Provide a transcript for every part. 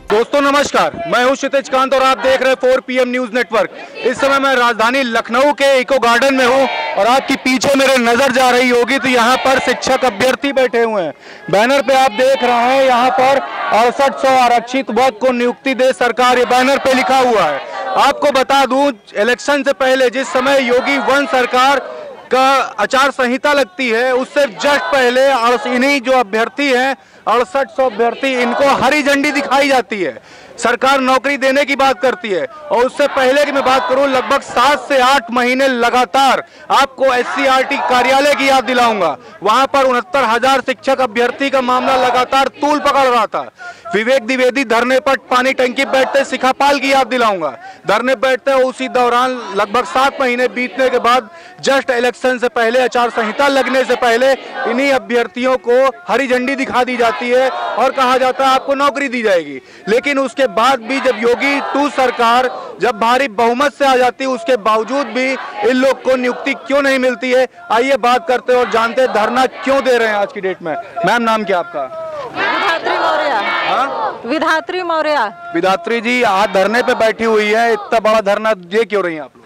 दोस्तों नमस्कार, मैं हूं क्षितिज कांत और आप देख रहे हैं 4 PM न्यूज नेटवर्क। इस समय मैं राजधानी लखनऊ के इको गार्डन में हूं और आपकी पीछे मेरे नजर जा रही होगी तो यहां पर शिक्षक अभ्यर्थी बैठे हुए हैं। बैनर पे आप देख रहे हैं यहां पर 6800 आरक्षित वर्ग को नियुक्ति दे सरकार, ये बैनर पे लिखा हुआ है। आपको बता दूं, इलेक्शन से पहले जिस समय योगी वन सरकार का आचार संहिता लगती है उससे जस्ट पहले इन्हीं जो अभ्यर्थी हैं 6800 अभ्यर्थी, इनको हरी झंडी दिखाई जाती है। सरकार नौकरी देने की बात करती है और उससे पहले की मैं बात करूं, लगभग 7 से 8 महीने लगातार आपको SCRT कार्यालय की याद दिलाऊंगा। वहां पर 69,000 शिक्षक अभ्यर्थी का मामला लगातार तूल पकड़ रहा था। विवेक द्विवेदी धरने पर पानी टंकी बैठते शिखापाल की याद दिलाऊंगा। धरने बैठते उसी दौरान लगभग 7 महीने बीतने के बाद जस्ट इलेक्शन से पहले, आचार संहिता लगने से पहले इन्हीं अभ्यर्थियों को हरी झंडी दिखा दी जाती है और कहा जाता है आपको नौकरी दी जाएगी। लेकिन उसके बाद भी जब योगी 2 सरकार जब भारी बहुमत से आ जाती है उसके बावजूद भी इन लोग को नियुक्ति क्यों नहीं मिलती है, आइए बात करते हैं और जानते हैं धरना क्यों दे रहे हैं आज की डेट में। मैम, नाम क्या आपका? विधात्री मौर्य। हाँ? विधात्री मौर्य। विधात्री जी, आज धरने पे बैठी हुई है, इतना बड़ा धरना ये क्यों रही है आप लोग?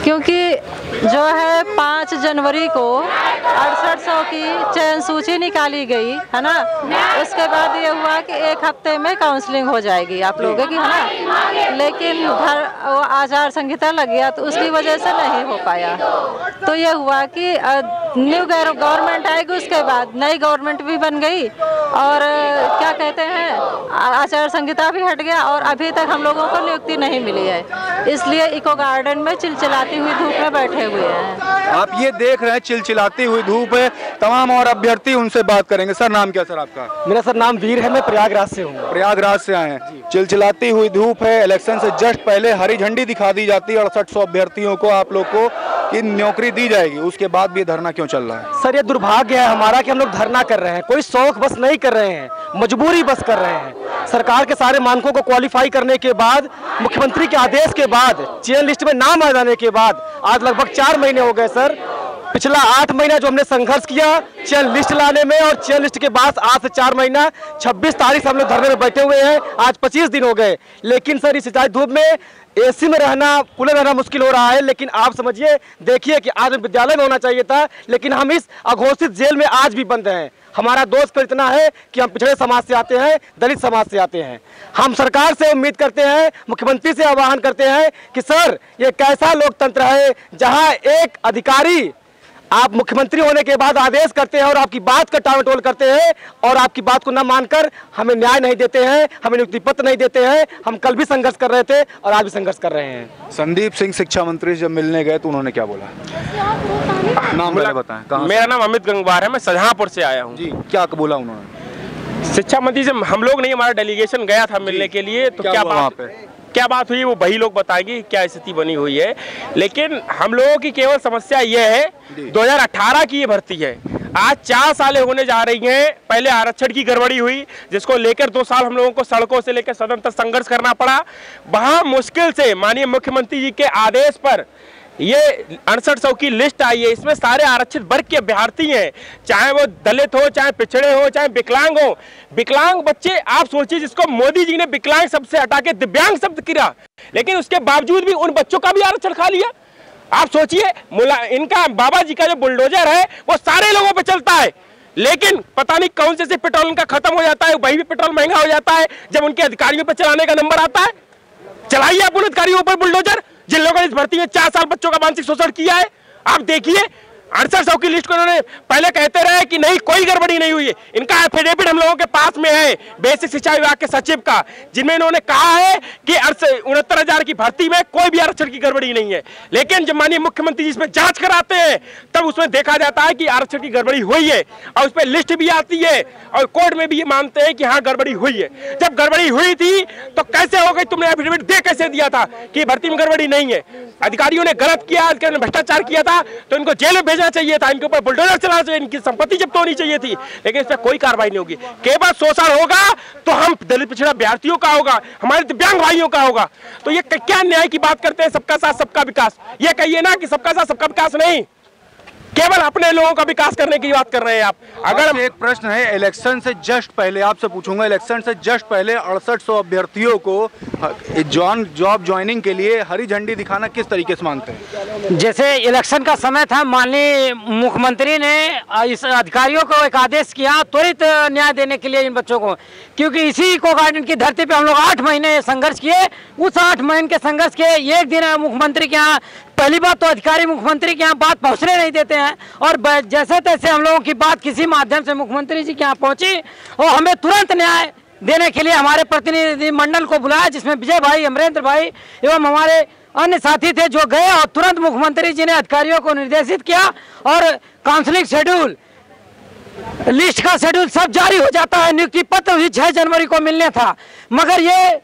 क्योंकि जो है 5 जनवरी को 6800 की चयन सूची निकाली गई है ना, उसके बाद ये हुआ कि 1 हफ्ते में काउंसलिंग हो जाएगी आप लोगों की, है ना। लेकिन वो आचार संहिता लग गया तो उसकी वजह से नहीं हो पाया। तो ये हुआ कि न्यू गवर्नमेंट आएगी, उसके बाद नई गवर्नमेंट भी बन गई और क्या कहते हैं, आचार संहिता भी हट गया और अभी तक हम लोगों को नियुक्ति नहीं मिली है। इसलिए इको गार्डन में चिलचिलाती हुई धूप में बैठे हुए हैं। आप ये देख रहे हैं चिलचिलाती हुई धूप है, तमाम और अभ्यर्थी उनसे बात करेंगे। सर, नाम क्या सर आपका? मेरा सर नाम वीर है, मैं प्रयागराज से हूँ। प्रयागराज से आए हैं। चिलचिलाती हुई धूप है, इलेक्शन से जस्ट पहले हरी झंडी दिखा दी जाती है 6800 अभ्यर्थियों को आप लोग को कि नौकरी दी जाएगी, उसके बाद भी धरना क्यों चल रहा है? सर, ये दुर्भाग्य है हमारा कि हम लोग धरना कर रहे हैं, कोई शौक बस नहीं कर रहे हैं, मजबूरी बस कर रहे हैं। सरकार के सारे मानकों को क्वालिफाई करने के बाद, मुख्यमंत्री के आदेश के बाद, चयन लिस्ट में नाम आ जाने के बाद आज लगभग 4 महीने हो गए सर। पिछला 8 महीना जो हमने संघर्ष किया चयन लिस्ट लाने में और चयन लिस्ट के बाद आज से 4 महीना 26 तारीख से हम लोग धरने में बैठे हुए हैं, आज 25 दिन हो गए। लेकिन सर इस धूप में AC में रहना, कूलर रहना मुश्किल हो रहा है। लेकिन आप समझिए, देखिए कि आज विद्यालय में होना चाहिए था, लेकिन हम इस अघोषित जेल में आज भी बंद हैं। हमारा दोस्त तो इतना है कि हम पिछड़े समाज से आते हैं, दलित समाज से आते हैं। हम सरकार से उम्मीद करते हैं, मुख्यमंत्री से आह्वान करते हैं कि सर ये कैसा लोकतंत्र है जहां एक अधिकारी आप मुख्यमंत्री होने के बाद आदेश करते हैं और आपकी बात का टालमटोल करते हैं और आपकी बात को न मानकर हमें न्याय नहीं देते हैं, हमें नियुक्ति पत्र नहीं देते हैं। हम कल भी संघर्ष कर रहे थे और आज भी संघर्ष कर रहे हैं। संदीप सिंह शिक्षा मंत्री जब मिलने गए तो उन्होंने क्या बोला? नाम बताएं। मेरा नाम अमित गंगवार है, मैं शाहजहांपुर से आया हूँ। जी, क्या बोला उन्होंने? शिक्षा मंत्री से हम लोग नहीं, हमारा डेलीगेशन गया था मिलने के लिए, तो क्या बात हुई वो वही लोग बताएंगे क्या स्थिति बनी हुई है। लेकिन हम लोगों की केवल समस्या ये है, 2018 की ये भर्ती है, आज 4 साल होने जा रही हैं। पहले आरक्षण की गड़बड़ी हुई जिसको लेकर 2 साल हम लोगों को सड़कों से लेकर सदन तक संघर्ष करना पड़ा। वहां मुश्किल से माननीय मुख्यमंत्री जी के आदेश पर ये 6800 की लिस्ट आई है। इसमें सारे आरक्षित वर्ग के अभ्यर्थी हैं, चाहे वो दलित हो, चाहे पिछड़े हो, चाहे विकलांग हो। विकलांग बच्चे, आप सोचिए, जिसको मोदी जी ने विकलांग शब्द से हटा के दिव्यांग शब्द किया, लेकिन उसके बावजूद भी उन बच्चों का भी आरक्षण खा लिया। आप सोचिए, इनका बाबा जी का जो बुलडोजर है वो सारे लोगों पे चलता है, लेकिन पता नहीं कौन से पेट्रोल इनका खत्म हो जाता है, वही भी पेट्रोल महंगा हो जाता है जब उनके अधिकारियों पर चलाने का नंबर आता है। चलाइए आप उन अधिकारियों पर बुलडोजर जिन लोगों ने इस भर्ती में 4 साल बच्चों का मानसिक शोषण किया है। आप देखिए 6800 की लिस्ट को इन्होंने पहले कहते रहे कि नहीं कोई गड़बड़ी नहीं हुई है। इनका एफिडेविट हम लोगों के पास में है बेसिक शिक्षा विभाग के सचिव का, जिनमें इन्होंने कहा है कि 69,000 की भर्ती में कोई भी आरक्षण की गड़बड़ी नहीं है। लेकिन जब माननीय मुख्यमंत्री जी इसमें जांच कराते हैं तब उसमें देखा जाता है कि आरक्षण की गड़बड़ी हुई है और उस पर लिस्ट भी आती है और कोर्ट में भी ये मानते हैं कि हाँ गड़बड़ी हुई है। जब गड़बड़ी हुई थी तो कैसे हो गई? तुमने एफिडेविट दे कैसे दिया था कि भर्ती में गड़बड़ी नहीं है? अधिकारियों ने गलत किया, भ्रष्टाचार किया था तो इनको जेल में भेजना चाहिए था, इनके ऊपर बुलडोजर चलाना चाहिए, इनकी संपत्ति जब्त होनी चाहिए थी, लेकिन इस पर कोई कार्रवाई नहीं होगी। केवल शोषण होगा तो हम दलित पिछड़ा अभ्यर्थियों का होगा, हमारे दिव्यांग भाइयों का होगा। तो ये क्या न्याय की बात करते हैं? सबका साथ सबका विकास, ये कहिए ना कि सबका साथ सबका विकास नहीं। केवल अपने लोगों का विकास करने की बात कर रहे हैं आप। अगर एक प्रश्न है, इलेक्शन से जस्ट पहले आपसे पूछूंगा, इलेक्शन से जस्ट पहले 6800 अभ्यर्थियों को जॉब ज्वाइनिंग के लिए हरी झंडी दिखाना किस तरीके से मानते हैं? जैसे इलेक्शन का समय था, माननीय मुख्यमंत्री ने इस अधिकारियों को एक आदेश किया त्वरित न्याय देने के लिए इन बच्चों को, क्योंकि इसी इको गार्डन की धरती पे हम लोग 8 महीने संघर्ष किए। उस 8 महीने के संघर्ष के एक दिन मुख्यमंत्री के यहाँ, पहली बात तो अधिकारी मुख्यमंत्री के यहाँ बात पहुँचने नहीं देते हैं, और जैसे तैसे हम लोगों की बात किसी माध्यम से मुख्यमंत्री जी के यहाँ पहुँची और हमें तुरंत न्याय देने के लिए हमारे प्रतिनिधि मंडल को बुलाया, जिसमें विजय भाई, अमरेंद्र भाई एवं हमारे अन्य साथी थे, जो गए और तुरंत मुख्यमंत्री जी ने अधिकारियों को निर्देशित किया और काउंसलिंग शेड्यूल, लिस्ट का शेड्यूल सब जारी हो जाता है। नियुक्ति पत्र भी 6 जनवरी को मिलने था, मगर ये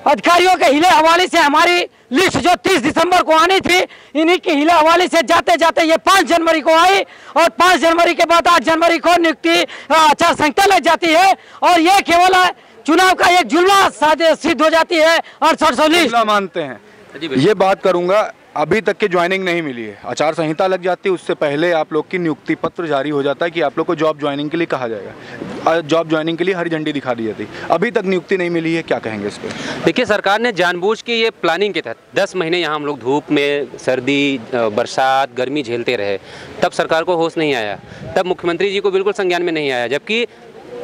अधिकारियों के हिले हवाले से हमारी लिस्ट जो 30 दिसंबर को आनी थी, इन्हीं के हिले हवाले से जाते जाते ये 5 जनवरी को आई, और 5 जनवरी के बाद 8 जनवरी को नियुक्ति आचार संहिता लग जाती है, और ये केवल चुनाव का एक जुल्मा सिद्ध हो जाती है। 6800 लिस्ट मानते हैं, ये बात करूंगा, अभी तक की ज्वाइनिंग नहीं मिली है, आचार संहिता लग जाती है, उससे पहले आप लोग की नियुक्ति पत्र जारी हो जाता है कि आप लोग को जॉब ज्वाइनिंग के लिए कहा जाएगा, जॉब ज्वाइनिंग के लिए हरी झंडी दिखा दी जाती, अभी तक नियुक्ति नहीं मिली है, क्या कहेंगे इस पर? देखिए, सरकार ने जानबूझ के ये प्लानिंग के तहत 10 महीने यहाँ हम लोग धूप में, सर्दी, बरसात, गर्मी झेलते रहे, तब सरकार को होश नहीं आया, तब मुख्यमंत्री जी को बिल्कुल संज्ञान में नहीं आया। जबकि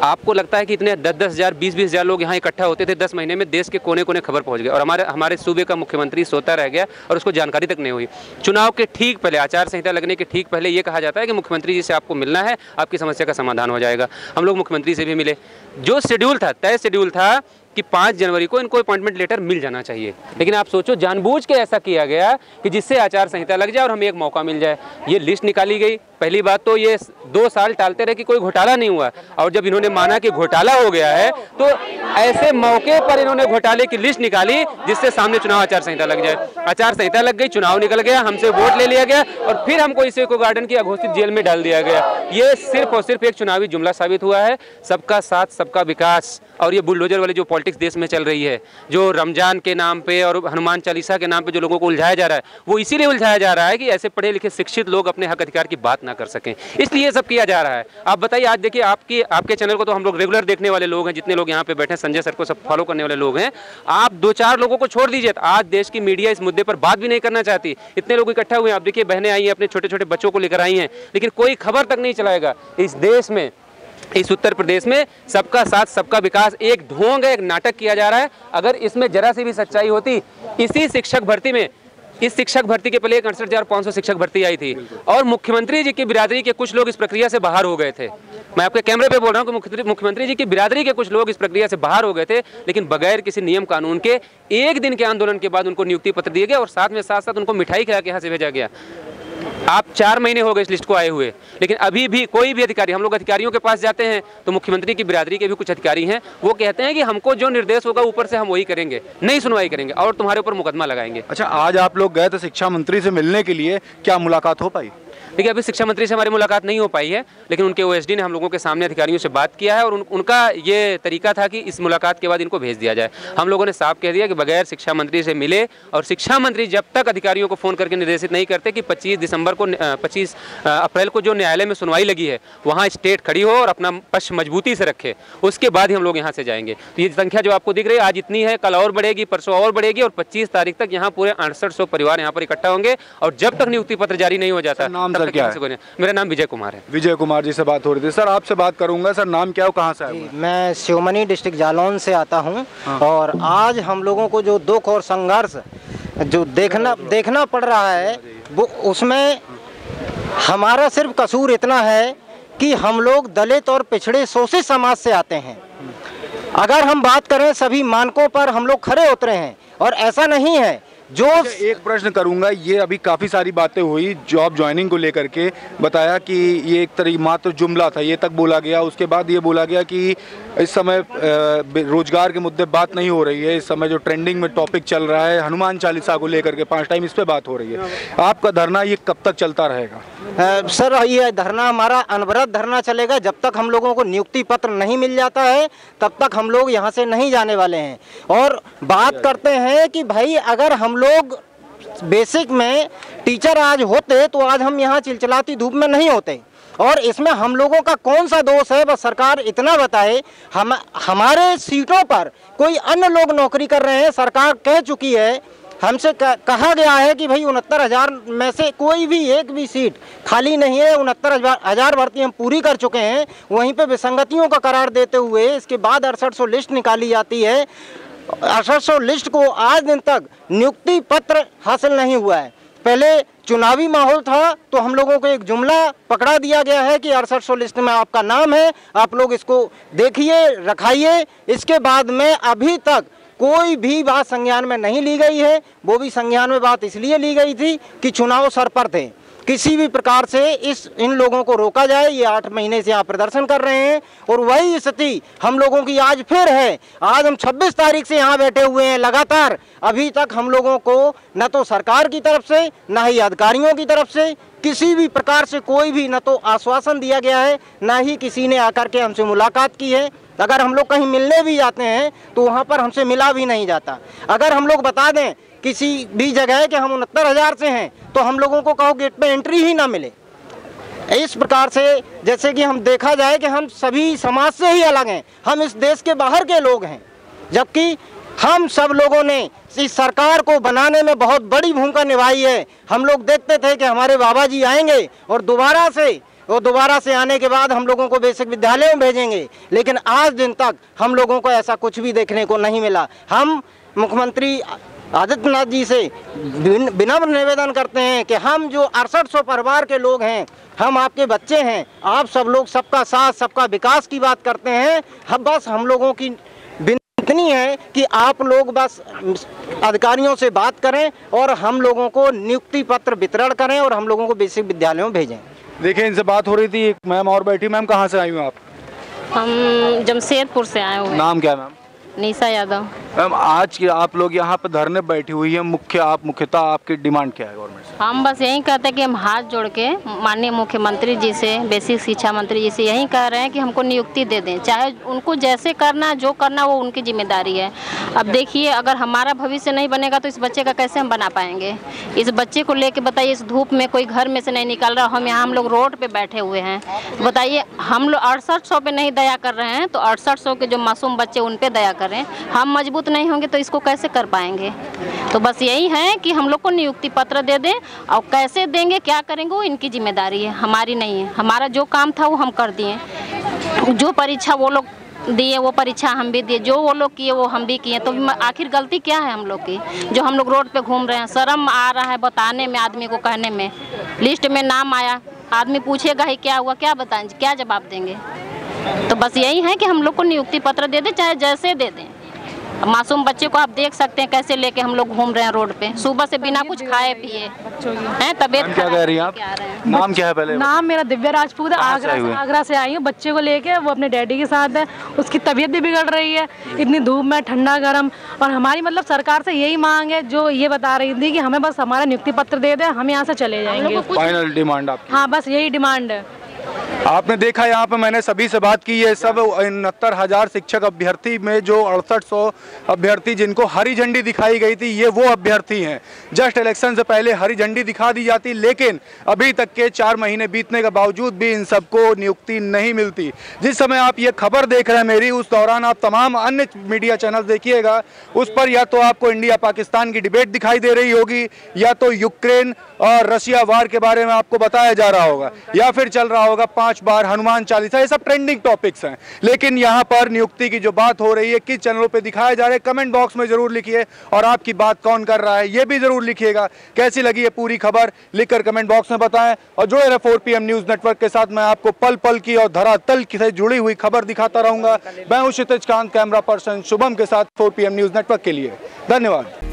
आपको लगता है कि इतने 10-10 हज़ार, 20-20 हज़ार लोग यहाँ इकट्ठा होते थे, 10 महीने में देश के कोने कोने खबर पहुँच गए, और हमारे सूबे का मुख्यमंत्री सोता रह गया और उसको जानकारी तक नहीं हुई। चुनाव के ठीक पहले, आचार संहिता लगने के ठीक पहले ये कहा जाता है कि मुख्यमंत्री जी से आपको मिलना है, आपकी समस्या का समाधान हो जाएगा। हम लोग मुख्यमंत्री से भी मिले, जो शेड्यूल था, तय शेड्यूल था कि 5 जनवरी को इनको अपॉइंटमेंट लेटर मिल जाना चाहिए, लेकिन आप सोचो जानबूझ के ऐसा किया गया कि जिससे आचार संहिता लग जाए और हमें एक मौका मिल जाए। ये लिस्ट निकाली गई, पहली बात तो ये 2 साल टालते रहे कि कोई घोटाला नहीं हुआ, और जब इन्होंने माना कि घोटाला हो गया है तो ऐसे मौके पर इन्होंने घोटाले की लिस्ट निकाली जिससे सामने चुनाव आचार संहिता लग जाए। आचार संहिता लग गई, चुनाव निकल गया, हमसे वोट ले लिया गया और फिर हमको इस इको गार्डन की अघोषित जेल में डाल दिया गया। ये सिर्फ और सिर्फ एक चुनावी जुमला साबित हुआ है। सबका साथ, सबका विकास और ये बुलडोजर वाली जो पॉलिटिक्स देश में चल रही है, जो रमजान के नाम पे और हनुमान चालीसा के नाम पे जो लोगों को उलझाया जा रहा है, वो इसीलिए उलझाया जा रहा है कि ऐसे पढ़े लिखे शिक्षित लोग अपने हक अधिकार की बात ना कर सकें, इसलिए ये सब किया जा रहा है। आप बताइए, आज देखिए आपके चैनल को तो हम लोग रेगुलर देखने वाले लोग हैं, जितने लोग यहाँ पे बैठे हैं, संजय सर को सब फॉलो करने वाले लोग हैं। आप 2-4 लोगों को छोड़ दीजिए, आज देश की मीडिया इस मुद्दे पर बात भी नहीं करना चाहती। इतने लोग इकट्ठा हुए हैं, आप देखिए बहनें आई हैं, अपने छोटे छोटे बच्चों को लेकर आई हैं, लेकिन कोई खबर तक नहीं चलाएगा। इस देश में, इस उत्तर प्रदेश में सबका साथ, सबका विकास एक ढोंग है, एक नाटक किया जा रहा है। अगर इसमें जरा सी भी सच्चाई होती, इसी शिक्षक भर्ती में, इस शिक्षक भर्ती के पहले 68,500 शिक्षक भर्ती आई थी और मुख्यमंत्री जी की बिरादरी के कुछ लोग इस प्रक्रिया से बाहर हो गए थे। मैं आपके कैमरे पे बोल रहा हूँ कि मुख्यमंत्री जी की बिरादरी के कुछ लोग इस प्रक्रिया से बाहर हो गए थे, लेकिन बगैर किसी नियम कानून के 1 दिन के आंदोलन के बाद उनको नियुक्ति पत्र दिए गए और साथ उनको मिठाई खिला के यहाँ से भेजा गया। आप 4 महीने हो गए इस लिस्ट को आए हुए, लेकिन अभी भी कोई भी अधिकारी, हम लोग अधिकारियों के पास जाते हैं तो मुख्यमंत्री की बिरादरी के भी कुछ अधिकारी हैं, वो कहते हैं कि हमको जो निर्देश होगा ऊपर से हम वही करेंगे, नहीं सुनवाई करेंगे और तुम्हारे ऊपर मुकदमा लगाएंगे। अच्छा, आज आप लोग गए थे शिक्षा मंत्री से मिलने के लिए, क्या मुलाकात हो पाई? देखिए, अभी शिक्षा मंत्री से हमारी मुलाकात नहीं हो पाई है, लेकिन उनके ओएसडी ने हम लोगों के सामने अधिकारियों से बात किया है और उनका ये तरीका था कि इस मुलाकात के बाद इनको भेज दिया जाए। हम लोगों ने साफ कह दिया कि बगैर शिक्षा मंत्री से मिले, और शिक्षा मंत्री जब तक अधिकारियों को फ़ोन करके निर्देशित नहीं करते कि 25 अप्रैल को जो न्यायालय में सुनवाई लगी है वहाँ स्टेट खड़ी हो और अपना पक्ष मजबूती से रखे, उसके बाद ही हम लोग यहाँ से जाएंगे। तो ये संख्या जो आपको दिख रही है आज इतनी है, कल और बढ़ेगी, परसों और बढ़ेगी और 25 तारीख तक यहाँ पूरे 6800 परिवार यहाँ पर इकट्ठा होंगे। और जब तक नियुक्ति पत्र जारी नहीं हो जाता, नाम सर क्या है? मेरा नाम विजय कुमार है। विजय कुमार जी से बात हो रही थी। सर, आपसे बात करूंगा। सर, नाम क्या हो, कहाँ से आए? मैं शिवमनी डिस्ट्रिक्ट जालौन से आता हूँ। और आज हम लोगों को जो दुख और संघर्ष जो देखना पड़ रहा है, वो उसमें हमारा सिर्फ कसूर इतना है कि हम लोग दलित और पिछड़े शोषित समाज से आते हैं। अगर हम बात करें, सभी मानकों पर हम लोग खरे उतरे हैं और ऐसा नहीं है। जो एक प्रश्न करूंगा, ये अभी काफ़ी सारी बातें हुई जॉब ज्वाइनिंग को लेकर के, बताया कि ये एक तरीके मात्र जुमला था, ये तक बोला गया। उसके बाद ये बोला गया कि इस समय रोजगार के मुद्दे बात नहीं हो रही है, इस समय जो ट्रेंडिंग में टॉपिक चल रहा है हनुमान चालीसा को लेकर के 5 टाइम इस पे बात हो रही है। आपका धरना ये कब तक चलता रहेगा? सर, ये धरना हमारा अनवरत धरना चलेगा जब तक हम लोगों को नियुक्ति पत्र नहीं मिल जाता है, तब तक हम लोग यहाँ से नहीं जाने वाले हैं। और बात करते हैं कि भाई अगर हम लोग बेसिक में टीचर आज होते तो आज हम यहाँ चिलचिलाती धूप में नहीं होते। और इसमें हम लोगों का कौन सा दोष है, बस सरकार इतना बताए। हमारे सीटों पर कोई अन्य लोग नौकरी कर रहे हैं। सरकार कह चुकी है, हमसे कहा गया है कि भाई 69,000 में से कोई भी एक भी सीट खाली नहीं है। 69,000 भर्ती हम पूरी कर चुके हैं। वहीं पे विसंगतियों का करार देते हुए इसके बाद 6800 लिस्ट निकाली जाती है। 6800 लिस्ट को आज दिन तक नियुक्ति पत्र हासिल नहीं हुआ है। पहले चुनावी माहौल था तो हम लोगों को एक जुमला पकड़ा दिया गया है कि 6800 लिस्ट में आपका नाम है, आप लोग इसको देखिए, रखाइए। इसके बाद में अभी तक कोई भी बात संज्ञान में नहीं ली गई है। वो भी संज्ञान में बात इसलिए ली गई थी कि चुनाव सर पर थे। किसी भी प्रकार से इन लोगों को रोका जाए। ये 8 महीने से यहाँ प्रदर्शन कर रहे हैं और वही स्थिति हम लोगों की आज फिर है। आज हम 26 तारीख से यहाँ बैठे हुए हैं लगातार। अभी तक हम लोगों को न तो सरकार की तरफ से न ही अधिकारियों की तरफ से किसी भी प्रकार से कोई भी न तो आश्वासन दिया गया है, न ही किसी ने आकर के हमसे मुलाकात की है। अगर हम लोग कहीं मिलने भी जाते हैं तो वहाँ पर हमसे मिला भी नहीं जाता। अगर हम लोग बता दें किसी भी जगह कि हम 69,000 से हैं तो हम लोगों को कहो गेट पे एंट्री ही ना मिले। इस प्रकार से जैसे कि हम देखा जाए कि हम सभी समाज से ही अलग हैं, हम इस देश के बाहर के लोग हैं, जबकि हम सब लोगों ने इस सरकार को बनाने में बहुत बड़ी भूमिका निभाई है। हम लोग देखते थे कि हमारे बाबा जी आएंगे और दोबारा से आने के बाद हम लोगों को बेसिक विद्यालयों में भेजेंगे, लेकिन आज दिन तक हम लोगों को ऐसा कुछ भी देखने को नहीं मिला। हम मुख्यमंत्री आदित्यनाथ जी से विनम्र निवेदन करते हैं कि हम जो 6800 परिवार के लोग हैं, हम आपके बच्चे हैं। आप सब लोग सबका साथ सबका विकास की बात करते हैं। बस हम लोगों की इतनी है कि आप लोग बस अधिकारियों से बात करें और हम लोगों को नियुक्ति पत्र वितरण करें और हम लोगों को बेसिक विद्यालयों में भेजें। देखिए, इनसे बात हो रही थी, एक मैम और बैठी। मैम, कहाँ से आई हूँ आप? हम जमशेदपुर से आए हुए। नाम क्या है मैम? निशा यादव। मैम, आज की आप लोग यहाँ पे धरने बैठी हुई है, मुख्यतः आपकी डिमांड क्या है गवर्नमेंट से? हम बस यही कहते हैं कि हम हाथ जोड़ के माननीय मुख्यमंत्री जी से, बेसिक शिक्षा मंत्री जी से यही कह रहे हैं कि हमको नियुक्ति दे दें। चाहे उनको जैसे करना, जो करना वो उनकी जिम्मेदारी है। अब देखिए, अगर हमारा भविष्य नहीं बनेगा तो इस बच्चे का कैसे हम बना पाएंगे? इस बच्चे को लेके बताइए, इस धूप में कोई घर में से नहीं निकल रहा, हम लोग रोड पे बैठे हुए हैं। बताइए, हम लोग 6800 पे नहीं दया कर रहे हैं तो 6800 के जो मासूम बच्चे उन पे दया करें। हम मजबूत नहीं होंगे तो इसको कैसे कर पाएंगे? तो बस यही है कि हम लोग को नियुक्ति पत्र दे दें, और कैसे देंगे, क्या करेंगे, वो इनकी जिम्मेदारी है, हमारी नहीं है। हमारा जो काम था वो हम कर दिए। जो परीक्षा वो लोग दिए वो परीक्षा हम भी दिए, जो वो लोग किए वो हम भी किए। तो आखिर गलती क्या है हम लोग की, जो हम लोग रोड पे घूम रहे हैं? शर्म आ रहा है बताने में, आदमी को कहने में। लिस्ट में नाम आया, आदमी पूछेगा ही क्या हुआ, क्या बताएं, क्या जवाब देंगे? तो बस यही है कि हम लोग को नियुक्ति पत्र दे दें, चाहे जैसे दे दें। मासूम बच्चे को आप देख सकते हैं कैसे लेके हम लोग घूम रहे हैं रोड पे, सुबह से बिना कुछ खाए पिए हैं। तबीयत क्या कह रही हैं आप? नाम क्या है पहले? नाम मेरा दिव्या राजपूत है। आगरा से आई हूँ। बच्चे को लेके, वो अपने डैडी के साथ है। उसकी तबीयत भी बिगड़ रही है, इतनी धूप में, ठंडा गर्म। और हमारी मतलब सरकार से यही मांग है, जो ये बता रही थी कि हमें बस हमारा नियुक्ति पत्र दे दे, हम यहाँ से चले जाएंगे। फाइनल डिमांड आपकी? हाँ, बस यही डिमांड है। आपने देखा यहाँ पे मैंने सभी से बात की है। सब 69,000 शिक्षक अभ्यर्थी में जो 6800 अभ्यर्थी जिनको हरी झंडी दिखाई गई थी, ये वो अभ्यर्थी हैं। जस्ट इलेक्शन से पहले हरी झंडी दिखा दी जाती, लेकिन अभी तक के 4 महीने बीतने के बावजूद भी इन सबको नियुक्ति नहीं मिलती। जिस समय आप ये खबर देख रहे हैं मेरी, उस दौरान आप तमाम अन्य मीडिया चैनल देखिएगा, उस पर या तो आपको इंडिया पाकिस्तान की डिबेट दिखाई दे रही होगी, या तो यूक्रेन और रशिया वार के बारे में आपको बताया जा रहा होगा, या फिर चल रहा होगा 5 बार हनुमान चालीसा। ये सब ट्रेंडिंग टॉपिक्स हैं। लेकिन यहाँ पर नियुक्ति की जो बात हो रही है, किस चैनलों पे दिखाया जा रहा है, कमेंट बॉक्स में जरूर लिखिए। और आपकी बात कौन कर रहा है ये भी जरूर लिखिएगा। कैसी लगी ये पूरी खबर, लिखकर कमेंट बॉक्स में बताएं। और जुड़े रहे 4PM न्यूज नेटवर्क के साथ। मैं आपको पल पल की और धरातल से जुड़ी हुई खबर दिखाता रहूंगा। मैं हूं क्षितिज कांत, कैमरा पर्सन शुभम के साथ 4PM न्यूज नेटवर्क के लिए। धन्यवाद।